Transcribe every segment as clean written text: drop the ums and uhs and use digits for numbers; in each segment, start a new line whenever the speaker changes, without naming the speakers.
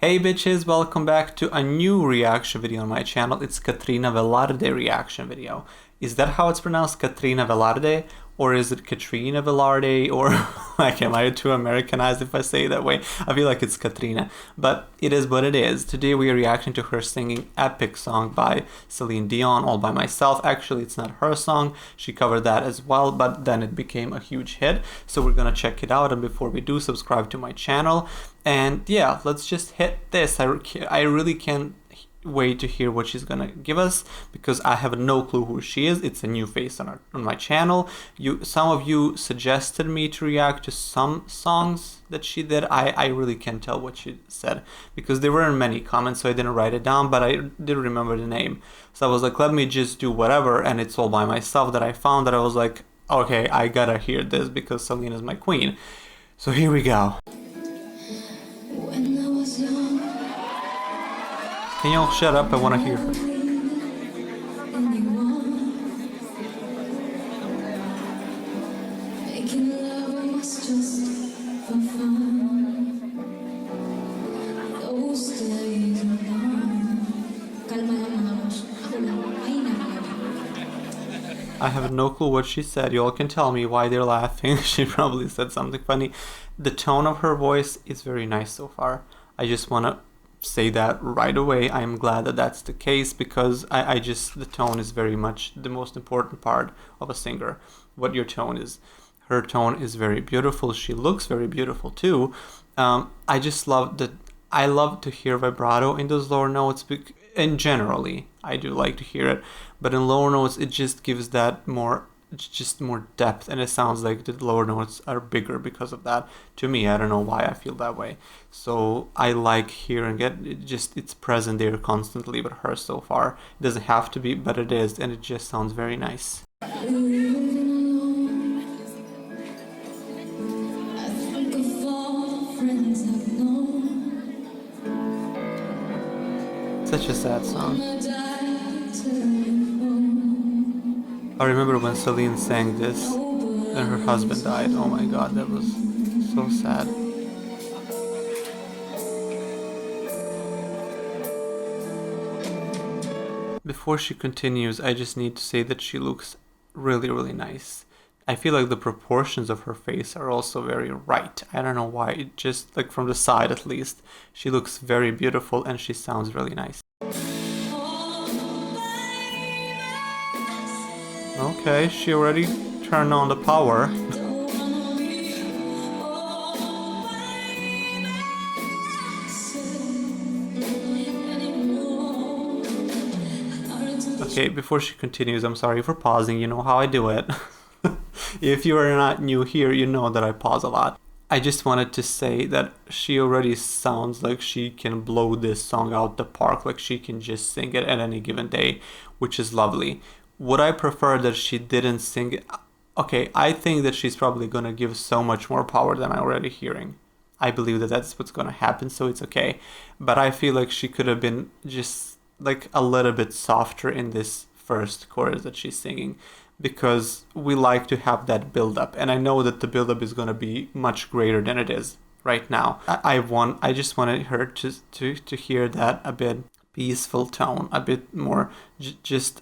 Hey bitches, welcome back to a new reaction video on my channel. It's Katrina Velarde reaction video. Is that how it's pronounced, Katrina Velarde? Or is it Katrina Velarde? Or like, am I too Americanized if I say it that way? I feel like it's Katrina, but it is what it is. Today we are reacting to her singing Epic Song by Celine Dion, All By Myself. Actually, it's not her song. She covered that as well, but then it became a huge hit. So we're gonna check it out, and before we do, subscribe to my channel. And yeah, let's just hit this. I really can't wait to hear what she's gonna give us, because I have no clue who she is. It's a new face on my channel. Some of you suggested me to react to some songs that she did. I really can't tell what she said because there weren't many comments, so I didn't write it down, but I did remember the name. So I was like, let me just do whatever, and it's All By Myself that I found, that I was like, okay, I gotta hear this because Celine is my queen. So here we go. Can you all shut up? I want to hear her. I have no clue what she said. You all can tell me why they're laughing. She probably said something funny. The tone of her voice is very nice so far. I just want to say that right away. I'm glad that that's the case, because the tone is very much the most important part of a singer, what your tone is. Her tone is very beautiful. She looks very beautiful too. I just love that. I love to hear vibrato in those lower notes, and generally I do like to hear it, but in lower notes it just gives that more depth, and it sounds like the lower notes are bigger because of that. To me, I don't know why I feel that way. So I like hearing it. It's present there constantly with her so far. It doesn't have to be, but it is, and it just sounds very nice. Such a sad song. I remember when Celine sang this and her husband died. Oh my god, that was so sad. Before she continues, I just need to say that she looks really, really nice. I feel like the proportions of her face are also very right. I don't know why, it just, like, from the side at least, she looks very beautiful and she sounds really nice. Okay, she already turned on the power. Okay, before she continues, I'm sorry for pausing, you know how I do it. If you are not new here, you know that I pause a lot. I just wanted to say that she already sounds like she can blow this song out the park, like she can just sing it at any given day, which is lovely. Would I prefer that she didn't sing it? Okay, I think that she's probably gonna give so much more power than I'm already hearing. I believe that that's what's gonna happen, so it's okay. But I feel like she could have been just like a little bit softer in this first chorus that she's singing, because we like to have that build up, and I know that the build up is gonna be much greater than it is right now. I just wanted her to hear that a bit peaceful tone, a bit more just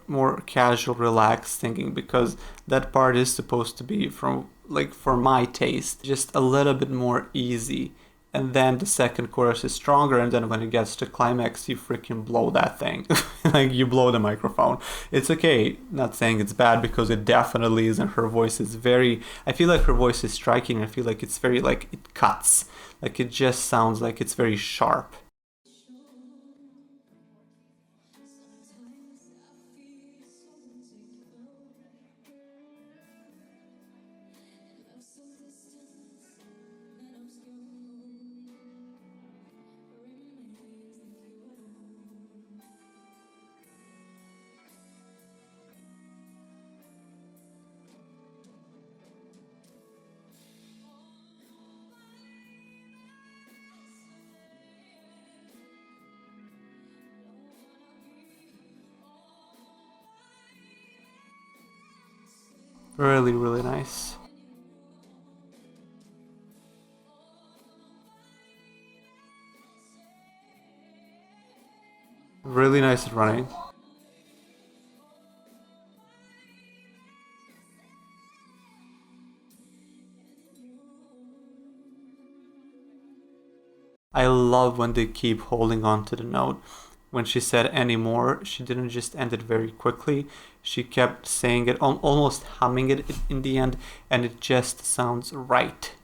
more casual, relaxed singing, because that part is supposed to be, from like, for my taste, just a little bit more easy, and then the second chorus is stronger, and then when it gets to climax, you freaking blow that thing. Like, you blow the microphone. It's okay, not saying it's bad, because it definitely is, and her voice is very, I feel like her voice is striking. I feel like it's very, like, it cuts, like, it just sounds like it's very sharp. Really, really nice. Really nice at running. I love when they keep holding on to the note. When she said anymore, she didn't just end it very quickly. She kept saying it, almost humming it in the end, and it just sounds right.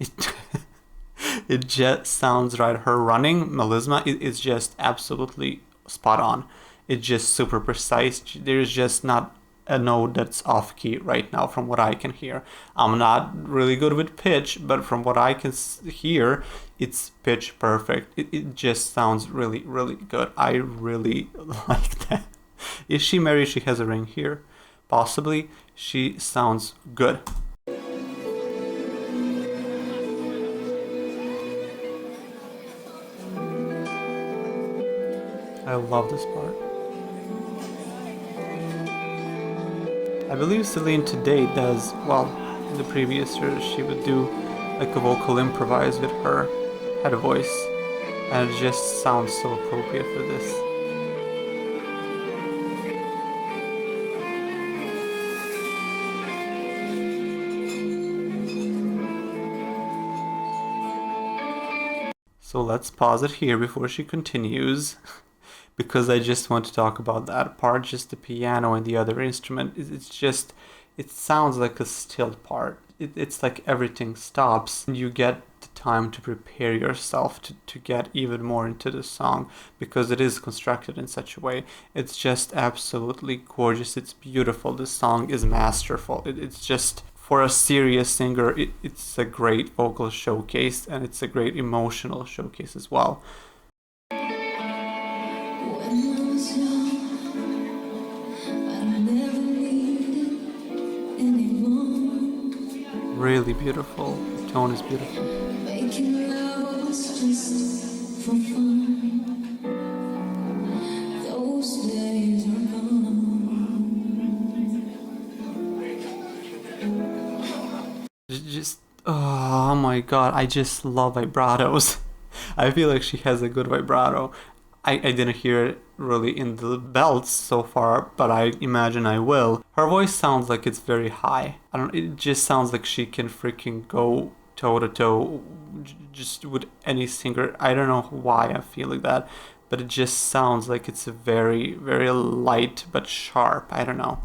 It just sounds right. Her running, melisma, is just absolutely spot on. It's just super precise. There's just not a note that's off key right now from what I can hear. I'm not really good with pitch, but from what I can hear, it's pitch perfect. It just sounds really, really good. I really like that. Is she married? She has a ring here. Possibly. She sounds good. I love this part. I believe Celine today does, well, in the previous years she would do like a vocal improvise with her head voice, and it just sounds so appropriate for this. So let's pause it here before she continues. Because I just want to talk about that part, just the piano and the other instrument. It's just, it sounds like a still part. It's like everything stops and you get the time to prepare yourself to get even more into the song, because it is constructed in such a way. It's just absolutely gorgeous. It's beautiful. The song is masterful. It's just, for a serious singer, it's a great vocal showcase, and it's a great emotional showcase as well. Really beautiful. The tone is beautiful. Making love was just for fun. Those days are gone. Just, oh my god, I just love vibratos. I feel like she has a good vibrato. I didn't hear it really in the belts so far, but I imagine I will. Her voice sounds like it's very high. I don't. It just sounds like she can freaking go toe to toe, just with any singer. I don't know why I feel like that, but it just sounds like it's a very, very light but sharp. I don't know.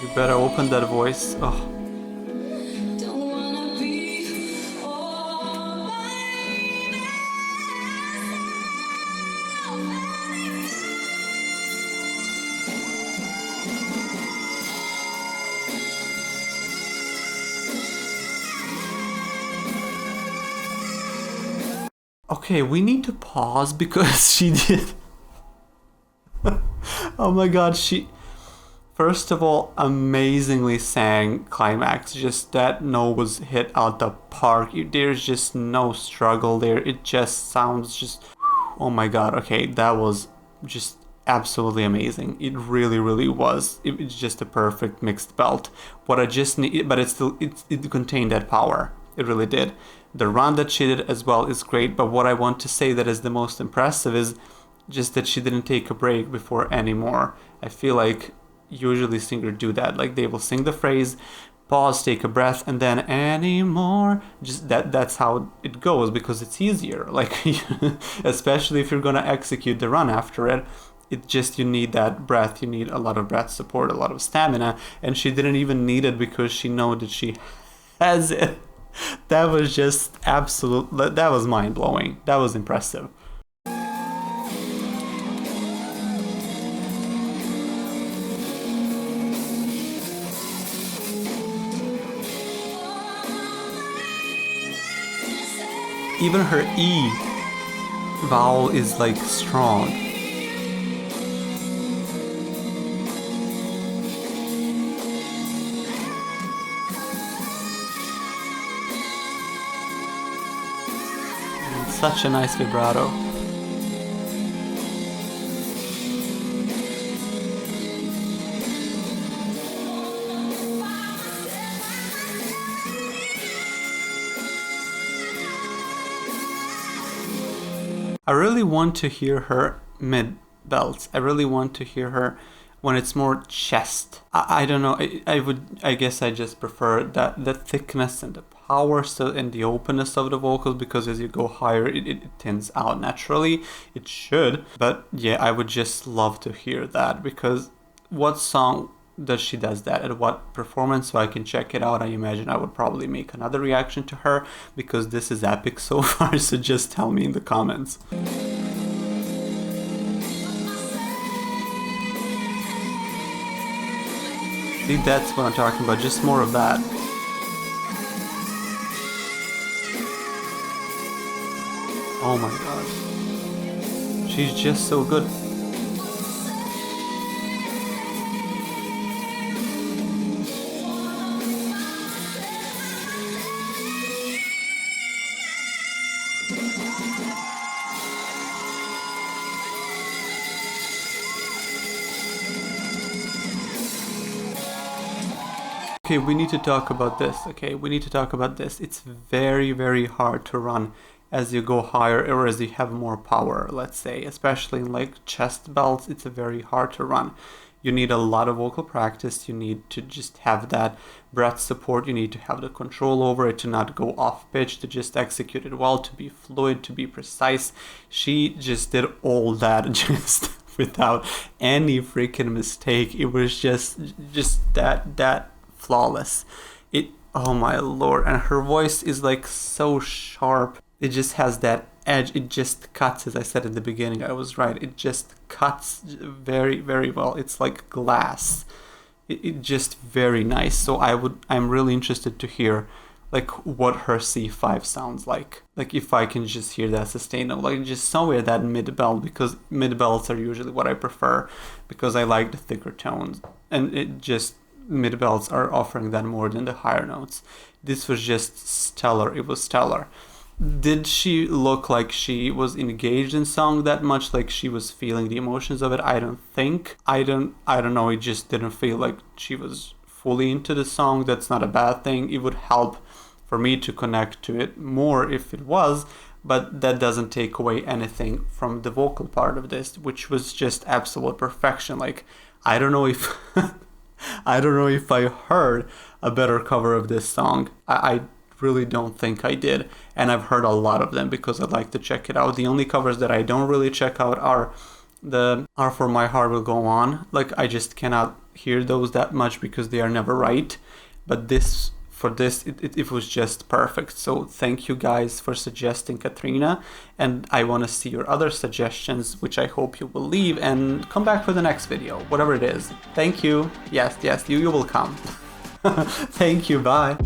You better open that voice. Oh. Okay, we need to pause because she did. Oh my god, she. First of all, amazingly sang climax. Just that note was hit out the park. There's just no struggle there. It just sounds just. Oh my god, okay, that was just absolutely amazing. It really, really was. It's just a perfect mixed belt. What I just need, but it contained that power. It really did. The run that she did as well is great, but what I want to say that is the most impressive is just that she didn't take a break before anymore. I feel like usually singers do that. Like they will sing the phrase, pause, take a breath, and then anymore. Just that's how it goes because it's easier. Like especially if you're gonna execute the run after it. It just, you need that breath. You need a lot of breath support, a lot of stamina, and she didn't even need it because she knows that she has it. That was just absolute. That was mind blowing. That was impressive. Even her E vowel is like strong. Such a nice vibrato. I really want to hear her mid belts. I really want to hear her when it's more chest. I don't know. I guess I just prefer that the thickness and the power still and the openness of the vocals, because as you go higher it thins out naturally. It should, but yeah, I would just love to hear that, because what song does she does that, at what performance, so I can check it out. I imagine I would probably make another reaction to her, because this is epic so far. So just tell me in the comments. See, that's what I'm talking about, just more of that. Oh my god, she's just so good. Okay, we need to talk about this. Okay, we need to talk about this. It's very, very hard to run as you go higher, or as you have more power, let's say, especially in like chest belts. It's very hard to run. You need a lot of vocal practice. You need to just have that breath support. You need to have the control over it, to not go off pitch, to just execute it well, to be fluid, to be precise. She just did all that just without any freaking mistake. It was just that flawless. Oh my lord. And her voice is like so sharp. It just has that edge. It just cuts, as I said in the beginning. I was right. It just cuts very, very well. It's like glass. It just very nice. So I'm really interested to hear like what her C5 sounds like. Like if I can just hear that sustainable, like just somewhere that mid belt, because mid belts are usually what I prefer, because I like the thicker tones, and it just mid belts are offering that more than the higher notes. This was just stellar. It was stellar. Did she look like she was engaged in song that much, like she was feeling the emotions of it? I don't think. I don't know. It just didn't feel like she was fully into the song. That's not a bad thing. It would help for me to connect to it more if it was, but that doesn't take away anything from the vocal part of this, which was just absolute perfection. Like, I don't know if I don't know if I heard a better cover of this song. I really don't think I did, and I've heard a lot of them because I'd like to check it out. The only covers that I don't really check out are For My Heart Will Go On. Like, I just cannot hear those that much because they are never right. But this, for this, it was just perfect. So thank you guys for suggesting Katrina, and I want to see your other suggestions, which I hope you will leave, and come back for the next video, whatever it is. Thank you. Yes, you will come. Thank you. Bye.